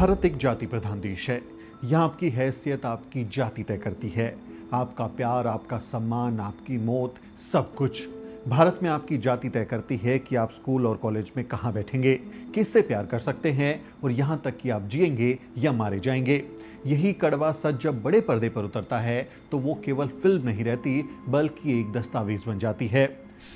भारत एक जाति प्रधान देश है। यहाँ आपकी हैसियत आपकी जाति तय करती है। आपका प्यार, आपका सम्मान, आपकी मौत, सब कुछ भारत में आपकी जाति तय करती है कि आप स्कूल और कॉलेज में कहाँ बैठेंगे, किससे प्यार कर सकते हैं और यहाँ तक कि आप जिएंगे या मारे जाएंगे। यही कड़वा सच जब बड़े पर्दे पर उतरता है तो वो केवल फिल्म नहीं रहती बल्कि एक दस्तावेज बन जाती है।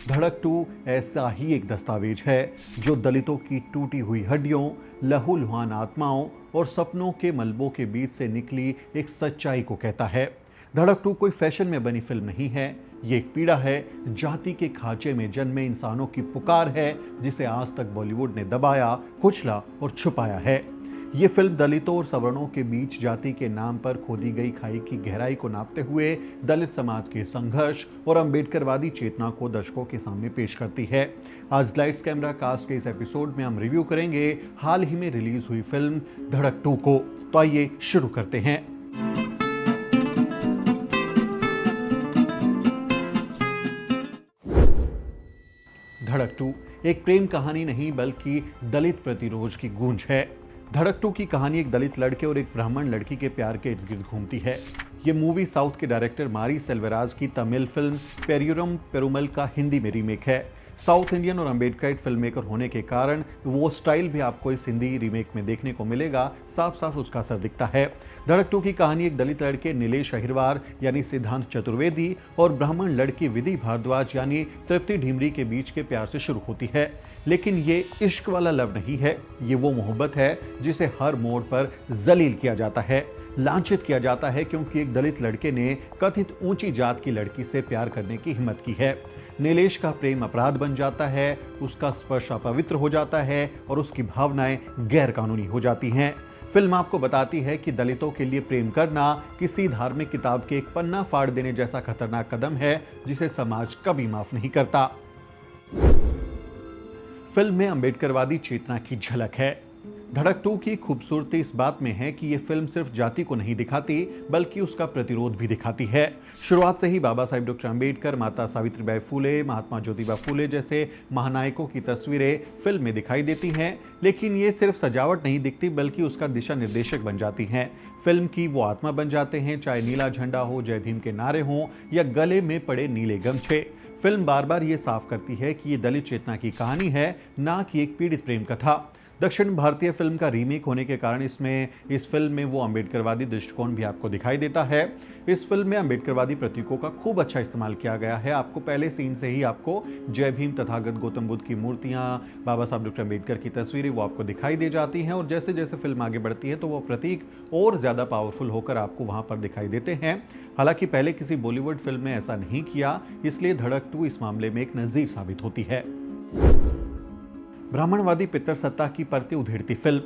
धड़क 2 ऐसा ही एक दस्तावेज है जो दलितों की टूटी हुई हड्डियों, लहूलुहान आत्माओं और सपनों के मलबों के बीच से निकली एक सच्चाई को कहता है। धड़क 2 कोई फैशन में बनी फिल्म नहीं है, ये एक पीड़ा है, जाति के खांचे में जन्मे इंसानों की पुकार है जिसे आज तक बॉलीवुड ने दबाया, कुचला और छुपाया है। ये फिल्म दलितों और सवर्णों के बीच जाति के नाम पर खोदी गई खाई की गहराई को नापते हुए दलित समाज के संघर्ष और अम्बेडकरवादी चेतना को दर्शकों के सामने पेश करती है। आज लाइट्स कैमरा कास्ट के इस एपिसोड में हम रिव्यू करेंगे हाल ही में रिलीज हुई फिल्म धड़क 2 को। तो आइए शुरू करते हैं। धड़क 2 एक प्रेम कहानी नहीं बल्कि दलित प्रतिरोध की गूंज है। धड़क 2 की कहानी एक दलित लड़के और एक ब्राह्मण लड़की के प्यार के इर्द गिर्द घूमती है। ये मूवी साउथ के डायरेक्टर मारी सेल्वराज की तमिल फिल्म पेरियुरम पेरुमल का हिंदी में रीमेक है। साउथ इंडियन और अम्बेडकराइट फिल्म मेकर होने के कारण वो स्टाइल भी आपको इस हिंदी रीमेक में देखने को मिलेगा, साफ साफ उसका असर दिखता है। धड़क 2 की कहानी एक दलित लड़के नीलेश अहिरवार यानी सिद्धांत चतुर्वेदी और ब्राह्मण लड़की विधि भारद्वाज यानी तृप्ति ढीमरी के बीच के प्यार से शुरू होती है। लेकिन ये इश्क वाला लव नहीं है, ये वो मोहब्बत है जिसे हर मोड़ पर जलील किया जाता है, लांछित किया जाता है क्योंकि एक दलित लड़के ने कथित ऊंची जात की लड़की से प्यार करने की हिम्मत की है। नीलेश का प्रेम अपराध बन जाता है, उसका स्पर्श अपवित्र हो जाता है और उसकी भावनाएं गैर कानूनी हो जाती हैं। फिल्म आपको बताती है कि दलितों के लिए प्रेम करना किसी धार्मिक किताब के एक पन्ना फाड़ देने जैसा खतरनाक कदम है जिसे समाज कभी माफ नहीं करता। फिल्म में अम्बेडकरवादी चेतना की झलक है। धड़क 2 की खूबसूरती इस बात में है कि ये फिल्म सिर्फ जाति को नहीं दिखाती बल्कि उसका प्रतिरोध भी दिखाती है। शुरुआत से ही बाबा साहिब डॉक्टर अम्बेडकर, माता सावित्रीबाई फुले, महात्मा ज्योतिबा फुले जैसे महानायकों की तस्वीरें फिल्म में दिखाई देती हैं, लेकिन ये सिर्फ सजावट नहीं दिखती बल्कि उसका दिशा निर्देशक बन जाती हैं। फिल्म की वो आत्मा बन जाते हैं, चाहे नीला झंडा हो, जय भीम के नारे हों या गले में पड़े नीले गमछे। फिल्म बार बार ये साफ करती है कि ये दलित चेतना की कहानी है, ना कि एक पीड़ित प्रेम कथा। दक्षिण भारतीय फिल्म का रीमेक होने के कारण इस फिल्म में वो अम्बेडकरवादी दृष्टिकोण भी आपको दिखाई देता है। इस फिल्म में अम्बेडकरवादी प्रतीकों का खूब अच्छा इस्तेमाल किया गया है। आपको पहले सीन से ही आपको जय भीम, तथागत गौतम बुद्ध की मूर्तियां, बाबा साहब डॉक्टर अम्बेडकर की तस्वीरें वो आपको दिखाई दे जाती हैं और जैसे जैसे फिल्म आगे बढ़ती है तो वो प्रतीक और ज़्यादा पावरफुल होकर आपको वहाँ पर दिखाई देते हैं। हालांकि पहले किसी बॉलीवुड फिल्म में ऐसा नहीं किया, इसलिए धड़क 2 इस मामले में एक नज़ीर साबित होती है। ब्राह्मणवादी पितर सत्ता की परतें उधेड़ती फिल्म।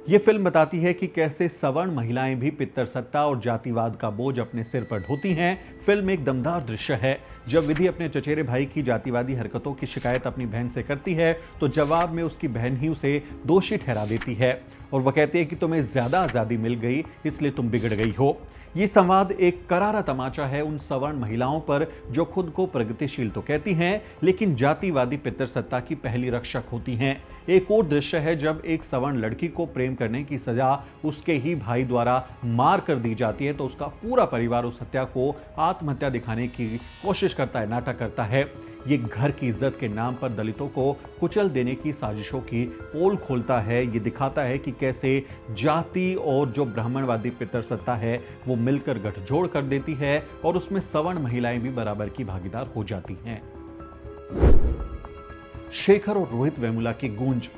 ये फिल्म बताती है कि कैसे सवर्ण महिलाएं भी पितर सत्ता और जातिवाद का बोझ अपने सिर पर ढोती हैं। फिल्म एक दमदार दृश्य है। जब विधि अपने चचेरे भाई की जातिवादी हरकतों की शिकायत अपनी बहन से करती है तो जवाब में उसकी बहन ही उसे दोषी ठहरा देती है और वह कहती है कि तुम्हें ज्यादा आजादी मिल गई इसलिए तुम बिगड़ गई हो। ये संवाद एक करारा तमाचा है उन सवर्ण महिलाओं पर जो खुद को प्रगतिशील तो कहती हैं लेकिन जातिवादी पितर सत्ता की पहली रक्षक होती हैं। एक और दृश्य है जब एक सवर्ण लड़की को प्रेम करने की सजा उसके ही भाई द्वारा मार कर दी जाती है तो उसका पूरा परिवार उस हत्या को आत्महत्या दिखाने की कोशिश करता है, नाटक करता है। ये घर की इज्जत के नाम पर दलितों को कुचल देने की साजिशों की पोल खोलता है। ये दिखाता है कि कैसे जाति और जो ब्राह्मणवादी पितर सत्ता है वो मिलकर गठजोड़ कर देती है और उसमें सवर्ण महिलाएं भी बराबर की भागीदार हो जाती हैं। शेखर और रोहित वेमुला की गूंज।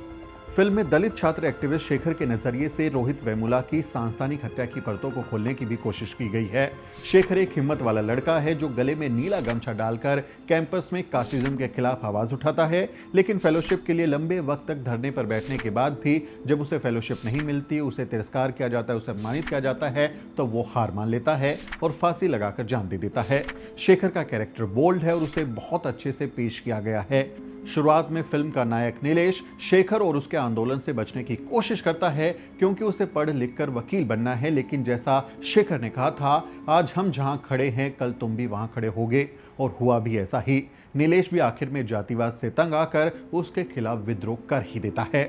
फिल्म में दलित छात्र एक्टिविस्ट शेखर के नजरिए से रोहित वेमुला की सांस्थानिक हत्या की परतों को खोलने की भी कोशिश की गई है। शेखर एक हिम्मत वाला लड़का है जो गले में नीला गमछा डालकर कैंपस में कास्टिज्म के खिलाफ आवाज उठाता है, लेकिन फेलोशिप के लिए लंबे वक्त तक धरने पर बैठने के बाद भी जब उसे फेलोशिप नहीं मिलती, उसे तिरस्कार किया जाता है, उसे अपमानित किया जाता है तो वो हार मान लेता है और फांसी लगाकर जान दे देता है। शेखर का कैरेक्टर बोल्ड है और उसे बहुत अच्छे से पेश किया गया है। शुरुआत में फिल्म का नायक नीलेश शेखर और उसके आंदोलन से बचने की कोशिश करता है क्योंकि उसे पढ़ लिख कर वकील बनना है, लेकिन जैसा शेखर ने कहा था, आज हम जहां खड़े हैं कल तुम भी वहां खड़े होगे, और हुआ भी ऐसा ही। नीलेश भी आखिर में जातिवाद से तंग आकर उसके खिलाफ विद्रोह कर ही देता है।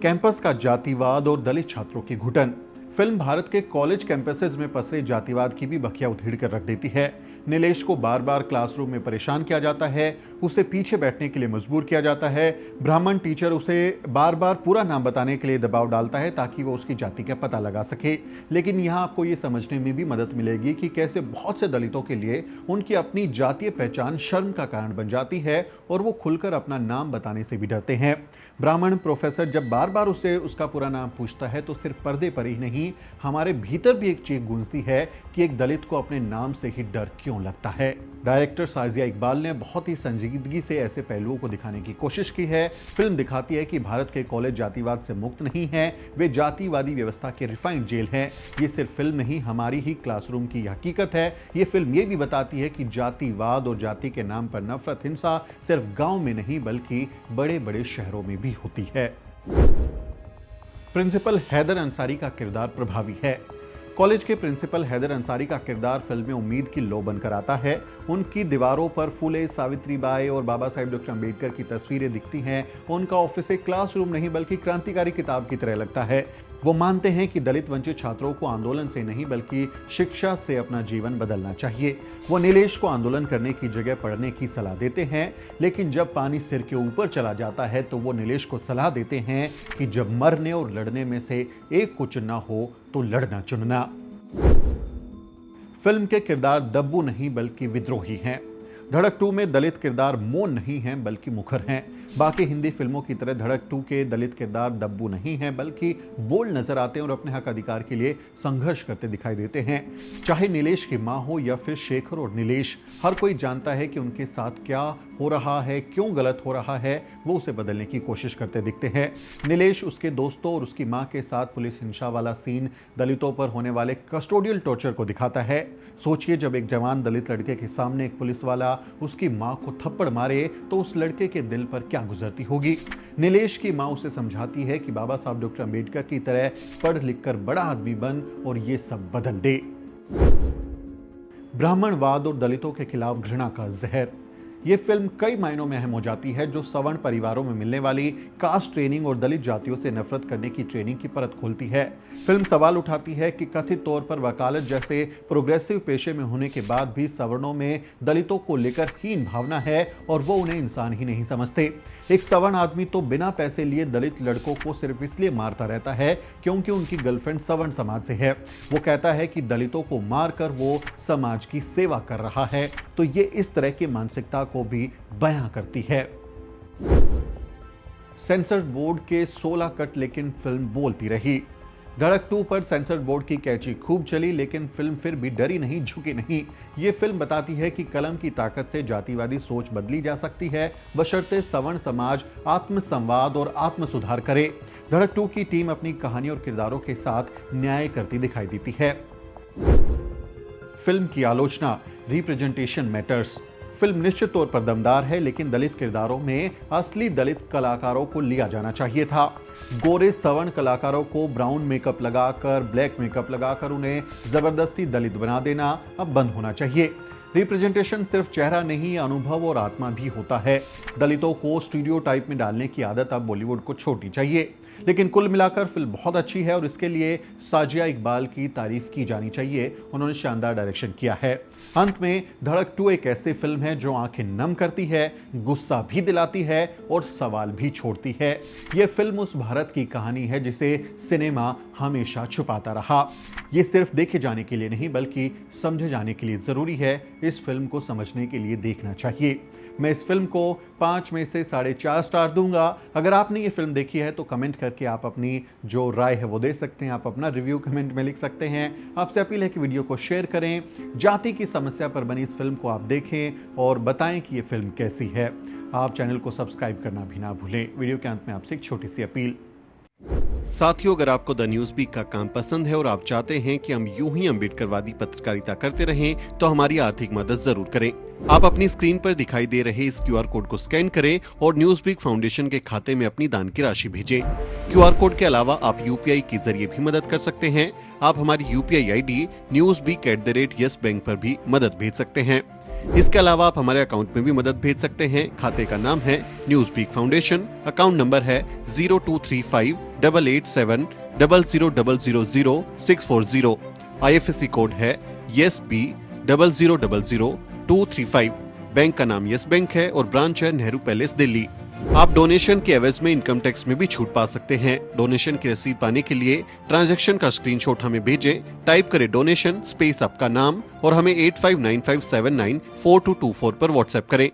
कैंपस का जातिवाद और दलित छात्रों की घुटन। फिल्म भारत के कॉलेज कैंपसेस में पसरे जातिवाद की भी बखिया उधेड़ कर रख देती है। नीलेश को बार बार क्लासरूम में परेशान किया जाता है, उसे पीछे बैठने के लिए मजबूर किया जाता है। ब्राह्मण टीचर उसे बार बार पूरा नाम बताने के लिए दबाव डालता है ताकि वो उसकी जाति का पता लगा सके। लेकिन यहाँ आपको ये समझने में भी मदद मिलेगी कि कैसे बहुत से दलितों के लिए उनकी अपनी जातीय पहचान शर्म का कारण बन जाती है और वो खुलकर अपना नाम बताने से भी डरते हैं। ब्राह्मण प्रोफेसर जब बार बार उसे उसका पूरा नाम पूछता है तो सिर्फ पर्दे पर ही नहीं, हमारे भीतर भी एक चीख गूंजती है कि एक दलित को अपने नाम से ही डर क्यों लगता है। डायरेक्टर साजिया इकबाल ने बहुत ही संजीदगी से ऐसे पहलुओं को दिखाने की कोशिश की है। फिल्म दिखाती है कि भारत के कॉलेज जातिवाद से मुक्त नहीं है, वे जातिवादी व्यवस्था के रिफाइंड जेल हैं। ये सिर्फ फिल्म नहीं, हमारी ही क्लासरूम की हकीकत है। ये फिल्म ये भी बताती है कि जातिवाद और जाति के नाम पर नफरत हिंसा सिर्फ गांव में नहीं बल्कि बड़े बड़े शहरों में भी होती है। प्रिंसिपल हैदर अंसारी का किरदार प्रभावी है। कॉलेज के प्रिंसिपल हैदर अंसारी का किरदार फिल्म में उम्मीद की लो बनकर आता है। उनकी दीवारों पर फूले, सावित्रीबाई और बाबा साहेब डॉक्टर अम्बेडकर की तस्वीरें दिखती हैं। उनका ऑफिस एक क्लासरूम नहीं बल्कि क्रांतिकारी किताब की तरह लगता है। वो मानते हैं कि दलित वंचित छात्रों को आंदोलन से नहीं बल्कि शिक्षा से अपना जीवन बदलना चाहिए। वो नीलेश को आंदोलन करने की जगह पढ़ने की सलाह देते हैं, लेकिन जब पानी सिर के ऊपर चला जाता है तो वो नीलेश को सलाह देते हैं कि जब मरने और लड़ने में से एक को चुनना हो तो लड़ना चुनना। फिल्म के किरदार दब्बू नहीं बल्कि विद्रोही हैं। धड़क 2 में दलित किरदार मौन नहीं हैं बल्कि मुखर हैं। बाकी हिंदी फिल्मों की तरह धड़क 2 के दलित किरदार दब्बू नहीं हैं बल्कि बोल्ड नजर आते हैं और अपने हक अधिकार के लिए संघर्ष करते दिखाई देते हैं। चाहे नीलेश की मां हो या फिर शेखर और नीलेश, हर कोई जानता है कि उनके साथ क्या हो रहा है, क्यों गलत हो रहा है। वो उसे बदलने की कोशिश करते दिखते हैं। नीलेश उसके दोस्तों और उसकी मां के साथ पुलिस हिंसा वाला सीन दलितों पर होने वाले कस्टोडियल टॉर्चर को दिखाता है। सोचिए, जब एक जवान दलित लड़के के सामने एक पुलिस वाला उसकी मां को थप्पड़ मारे तो उस लड़के के दिल पर क्या गुजरती होगी। नीलेश की मां उसे समझाती है कि बाबा साहब डॉक्टर अम्बेडकर की तरह पढ़ लिख कर बड़ा आदमी बन और ये सब बदल दे। ब्राह्मणवाद और दलितों के खिलाफ घृणा का जहर। ये फिल्म कई मायनों में अहम हो जाती है, जो सवर्ण परिवारों में मिलने वाली कास्ट ट्रेनिंग और दलित जातियों से नफरत करने की ट्रेनिंग की परत खोलती है। फिल्म सवाल उठाती है कि कथित तौर पर वकालत जैसे प्रोग्रेसिव पेशे में होने के बाद भी सवर्णों में दलितों को लेकर हीन भावना है और वो उन्हें इंसान ही नहीं समझते। एक सवर्ण आदमी तो बिना पैसे लिए दलित लड़कों को सिर्फ इसलिए मारता रहता है क्योंकि उनकी गर्लफ्रेंड सवर्ण समाज से है। वो कहता है कि दलितों को मारकर वो समाज की सेवा कर रहा है। तो ये इस तरह की मानसिकता को भी बयां करती है। सेंसर बोर्ड के 16 कट, लेकिन फिल्म बोलती रही। धड़क 2 पर सेंसर बोर्ड की कैची खूब चली, लेकिन फिल्म फिर भी डरी नहीं, झुकी नहीं। ये फिल्म बताती है कि कलम की ताकत से जातिवादी सोच बदली जा सकती है, बशर्ते सवर्ण समाज आत्मसंवाद और आत्म सुधार करे। धड़क 2 की टीम अपनी कहानी और किरदारों के साथ न्याय करती दिखाई देती है। फिल्म की आलोचना, रिप्रेजेंटेशन मैटर्स। फिल्म निश्चित तौर पर दमदार है, लेकिन दलित किरदारों में असली दलित कलाकारों को लिया जाना चाहिए था। गोरे सवर्ण कलाकारों को ब्राउन मेकअप लगाकर, ब्लैक मेकअप लगाकर उन्हें जबरदस्ती दलित बना देना अब बंद होना चाहिए। रिप्रेजेंटेशन सिर्फ चेहरा नहीं, अनुभव और आत्मा भी होता है। दलितों को स्टीरियोटाइप में डालने की आदत अब बॉलीवुड को छोड़नी चाहिए। लेकिन कुल मिलाकर फिल्म बहुत अच्छी है और इसके लिए साजिया इकबाल की तारीफ की जानी चाहिए। उन्होंने शानदार डायरेक्शन किया है। अंत में धड़क 2 एक ऐसी फिल्म है जो आंखें नम करती है, गुस्सा भी दिलाती है और सवाल भी छोड़ती है। यह फिल्म उस भारत की कहानी है जिसे सिनेमा हमेशा छुपाता रहा। ये सिर्फ देखे जाने के लिए नहीं बल्कि समझे जाने के लिए जरूरी है। इस फिल्म को समझने के लिए देखना चाहिए। मैं इस फिल्म को 5 में से 4.5 स्टार दूंगा। अगर आपने ये फिल्म देखी है तो कमेंट करके आप अपनी जो राय है वो दे सकते हैं। आप अपना रिव्यू कमेंट में लिख सकते हैं। आपसे अपील है कि वीडियो को शेयर करें। जाति की समस्या पर बनी इस फिल्म को आप देखें और बताएं कि ये फिल्म कैसी है। आप चैनल को सब्सक्राइब करना भी ना भूलें। वीडियो के अंत में आपसे एक छोटी सी अपील। साथियों, अगर आपको द न्यूज वीक का काम पसंद है और आप चाहते हैं कि हम यूं ही अम्बेडकरवादी पत्रकारिता करते रहें, तो हमारी आर्थिक मदद जरूर करें। आप अपनी स्क्रीन पर दिखाई दे रहे इस QR कोड को स्कैन करें और न्यूज वीक फाउंडेशन के खाते में अपनी दान की राशि भेजें। QR कोड के अलावा आप UPI के जरिए भी मदद कर सकते हैं। आप हमारी UPI ID newsweek@yes bank पर भी मदद भेज सकते हैं। इसके अलावा आप हमारे अकाउंट में भी मदद भेज सकते हैं। खाते का नाम है Newsweek foundation, account number है 0235 8870000640। IFSC कोड है YESB 0000235। बैंक का नाम यस बैंक है और ब्रांच है नेहरू पैलेस दिल्ली। आप डोनेशन के एवज में इनकम टैक्स में भी छूट पा सकते हैं। डोनेशन की रसीद पाने के लिए ट्रांजैक्शन का स्क्रीनशॉट हमें भेजें। टाइप करें डोनेशन स्पेस आपका नाम और हमें 8595794224 पर व्हाट्सएप करें।